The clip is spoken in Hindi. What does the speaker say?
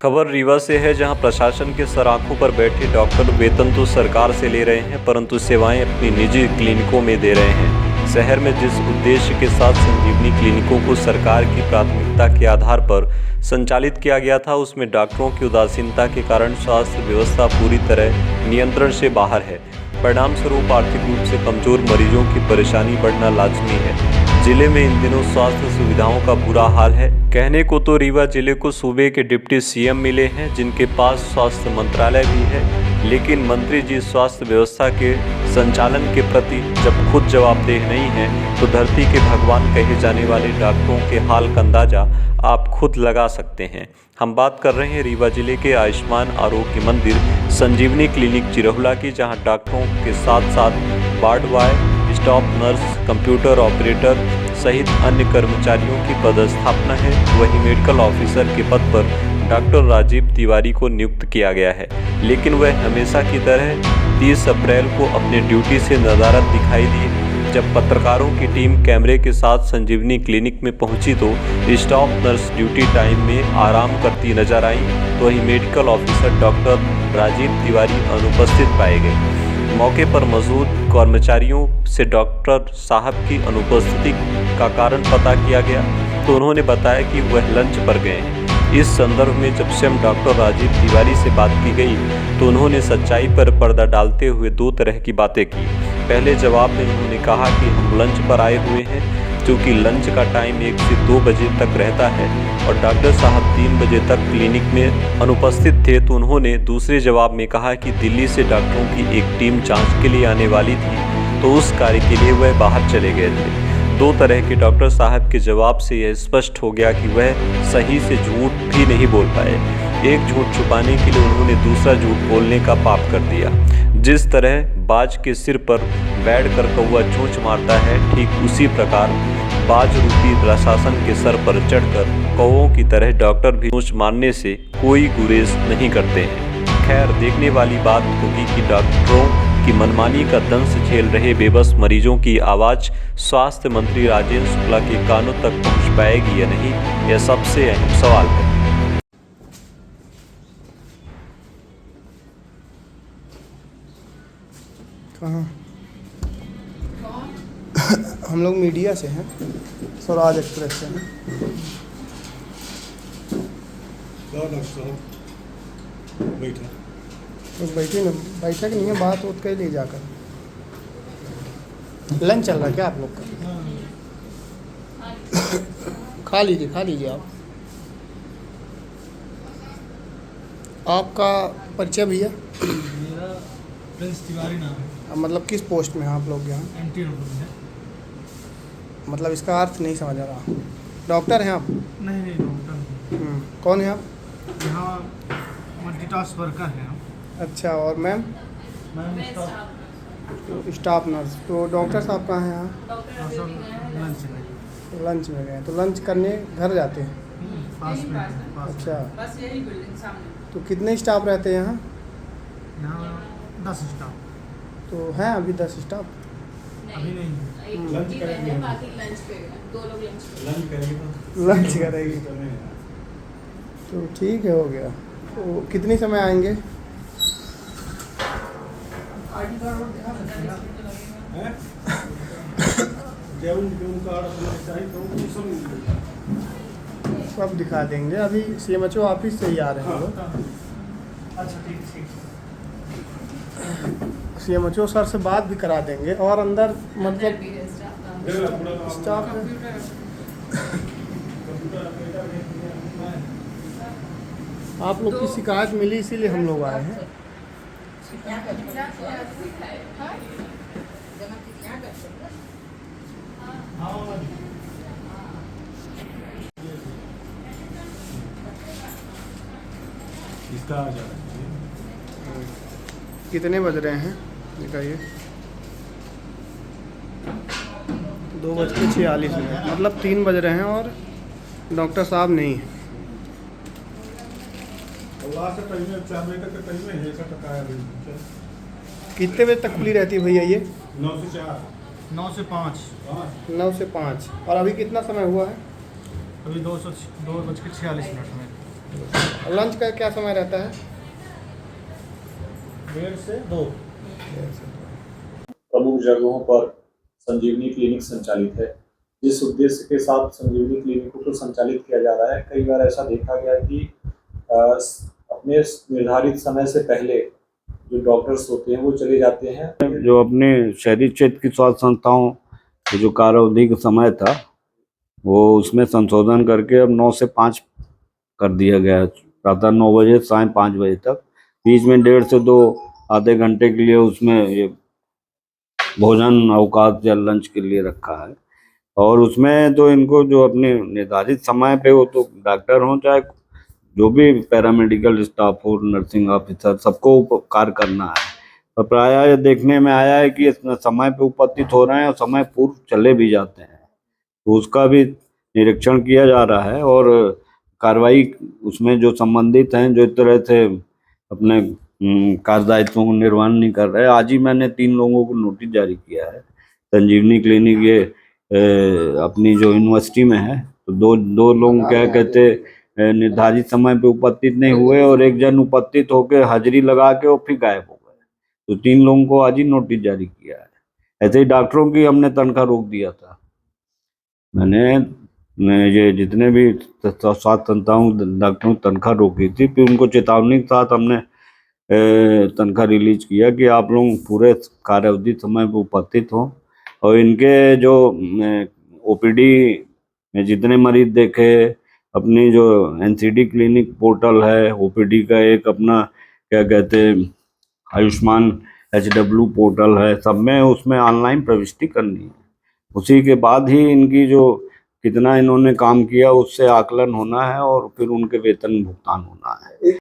खबर रीवा से है, जहां प्रशासन के सराखों पर बैठे डॉक्टर वेतन तो सरकार से ले रहे हैं, परंतु सेवाएं अपनी निजी क्लिनिकों में दे रहे हैं। शहर में जिस उद्देश्य के साथ संजीवनी क्लिनिकों को सरकार की प्राथमिकता के आधार पर संचालित किया गया था, उसमें डॉक्टरों की उदासीनता के कारण स्वास्थ्य व्यवस्था पूरी तरह नियंत्रण से बाहर है। परिणाम स्वरूप आर्थिक रूप से कमजोर मरीजों की परेशानी बढ़ना लाजमी है। जिले में इन दिनों स्वास्थ्य सुविधाओं का बुरा हाल है। कहने को तो रीवा जिले को सूबे के डिप्टी सीएम मिले हैं, जिनके पास स्वास्थ्य मंत्रालय भी है, लेकिन मंत्री जी स्वास्थ्य व्यवस्था के संचालन के प्रति जब खुद जवाबदेह नहीं है, तो धरती के भगवान कहे जाने वाले डॉक्टरों के हाल का अंदाजा आप खुद लगा सकते हैं। हम बात कर रहे हैं रीवा जिले के आयुष्मान आरोग्य मंदिर संजीवनी क्लिनिक चिरहुला की, जहां डॉक्टरों के साथ साथ ward boy, staff nurse, computer operator सहित अन्य कर्मचारियों की पदस्थापना है। वहीं मेडिकल ऑफिसर के पद पर डॉक्टर राजीव तिवारी को नियुक्त किया गया है, लेकिन वह हमेशा की तरह 30 अप्रैल को अपने ड्यूटी से नदारद दिखाई दिए। जब पत्रकारों की टीम कैमरे के साथ संजीवनी क्लिनिक में पहुंची तो स्टाफ नर्स ड्यूटी टाइम में आराम करती नजर आई, तो वहीं medical officer doctor Rajiv Tiwari अनुपस्थित पाए गए। मौके पर मौजूद कर्मचारियों से डॉक्टर साहब की अनुपस्थिति का कारण पता किया गया, तो उन्होंने बताया कि वह लंच पर गए हैं। इस संदर्भ में जब स्वयं डॉक्टर राजीव तिवारी से बात की गई, तो उन्होंने सच्चाई पर पर्दा डालते हुए दो तरह की बातें की। पहले जवाब में उन्होंने कहा कि हम लंच पर आए हुए हैं, क्योंकि लंच का टाइम 1 से 2 बजे तक रहता है और डॉक्टर साहब 3 बजे तक क्लिनिक में अनुपस्थित थे। तो उन्होंने दूसरे जवाब में कहा कि दिल्ली से डॉक्टरों की एक टीम जांच के लिए आने वाली थी, तो उस कार्य के लिए वह बाहर चले गए थे। दो तरह के डॉक्टर साहब के जवाब से यह स्पष्ट हो गया कि वह सही से झूठ भी नहीं बोल पाए। एक झूठ छुपाने के लिए उन्होंने दूसरा झूठ बोलने का पाप कर दिया। जिस तरह बाज के सिर पर बैठकर कौवा चोंच मारता है, ठीक उसी प्रकार बाज रूपी प्रशासन के सर पर चढ़कर कौवों की तरह डॉक्टर भी चोंच मारने से कोई गुरेज नहीं करते हैं। खैर, देखने वाली बात होगी कि डॉक्टरों की मनमानी का दंश झेल रहे बेबस मरीजों की आवाज़ स्वास्थ्य मंत्री राजेंद्र शुक्ला के कानों तक पहुंच पाएगी या नहीं, यह सबसे अहम सवाल है। कहाँ? हम लोग मीडिया से हैं, स्वराज एक्सप्रेस से हैं। तो बैठे ना, बैठक नहीं है, बात उठ के ले जाकर। लंच चल रहा है क्या आप लोग का? खा लीजिए आप। आपका परिचय भैया? मेरा प्रिंस तिवारी नाम है। मतलब किस पोस्ट में हैं आप लोग यहाँ? एंटी रोड में है। मतलब इसका अर्थ नहीं समझ आ रहा। डॉक्टर हैं आप? नहीं डॉक्टर। कौन है आप? यहाँ मल्टीटास्क वर्कर हैं हम। अच्छा, और मैम? Ma'am staff nurse. तो डॉक्टर साहब कहाँ हैं यहाँ? लंच में। लंच में गए, तो लंच करने घर जाते हैं? पास में। अच्छा, बस यही बिल्डिंग सामने। तो कितने स्टाफ रहते हैं यहाँ? यहाँ 10 स्टाफ। तो हैं अभी 10 स्टाफ? अभी नहीं। एक लंच ही करेंगे। रहे, बाकी लंच पे गए, 2 लोग लंच पे गए। लंच करेगी तो ठीक है, हो गया। तो कितनी समय आएंगे? सब दिखा देंगे। अभी CMHO ऑफिस से ही आ रहे हैं लोग। अच्छा ठीक। CMHO सर से बात भी करा देंगे, और अंदर मतलब स्टाफ आप लोग की शिकायत मिली, इसीलिए हम लोग आए हैं। कितने बज रहे हैं दिखाइए? 2:46, मतलब 3 बज रहे हैं और डॉक्टर साहब नहीं हैं। कितने बजे तक खुली रहती है भैया ये? 9 से 4। 9 से 5। 9 से 5। और अभी कितना समय हुआ है? अभी 2:46 में। लंच का क्या समय रहता है? 1:30 से 2। प्रमुख जगहों पर संजीवनी क्लिनिक संचालित है। जिस उद्देश्य के साथ संजीवनी क्लिनिकों को संचालित किया जा रहा है, कई बार ऐसा देखा गया कि अपने निर्धारित समय से पहले जो डॉक्टर्स होते हैं वो चले जाते हैं। जो अपने शहरी क्षेत्र की स्वास्थ्य संस्थाओं के जो कार्यावधि का समय था वो उसमें संशोधन करके अब 9 से 5 कर दिया गया है। प्रातः 9 बजे से सायं 5 बजे तक, बीच में 1.5 से 2 आधे घंटे के लिए उसमें ये भोजन अवकाश या लंच के लिए रखा है। और उसमें तो इनको जो अपने निर्धारित समय पे, वो तो डॉक्टर हों चाहे जो भी पैरामेडिकल स्टाफ हो, नर्सिंग ऑफिसर, सबको उपकार करना है। पर प्रायः ये देखने में आया है कि समय पे उपस्थित हो रहे हैं और समय पूर्व चले भी जाते हैं, तो उसका भी निरीक्षण किया जा रहा है और कार्रवाई उसमें जो संबंधित हैं, जो इस तरह से अपने कार्यदायित्वों को निर्वहन नहीं कर रहे। आज ही मैंने 3 लोगों को नोटिस जारी किया है। संजीवनी क्लिनिक ये अपनी जो यूनिवर्सिटी में है, तो दो लोग क्या कहते निर्धारित समय पे उपस्थित नहीं हुए और एक जन उपस्थित होकर हाजिरी लगा के और फिर गायब हो गए। तो 3 लोगों को आज ही नोटिस जारी किया है। ऐसे ही डॉक्टरों की हमने तनख्वाह रोक दिया था। मैंने ये जितने भी स्वास्थ्य संस्थाओं डॉक्टरों की तनख्वाह रोकी थी, फिर उनको चेतावनी के साथ हमने तनख्वाह रिलीज किया कि आप लोग पूरे कार्यावधि समय पर उपस्थित हों और इनके जो ओपीडी में जितने मरीज देखे, अपनी जो एनसीडी क्लिनिक पोर्टल है, ओपीडी का एक अपना क्या कहते आयुष्मान HW पोर्टल है, सब में उसमें ऑनलाइन प्रविष्टि करनी है। उसी के बाद ही इनकी जो कितना इन्होंने काम किया उससे आकलन होना है और फिर उनके वेतन भुगतान होना है।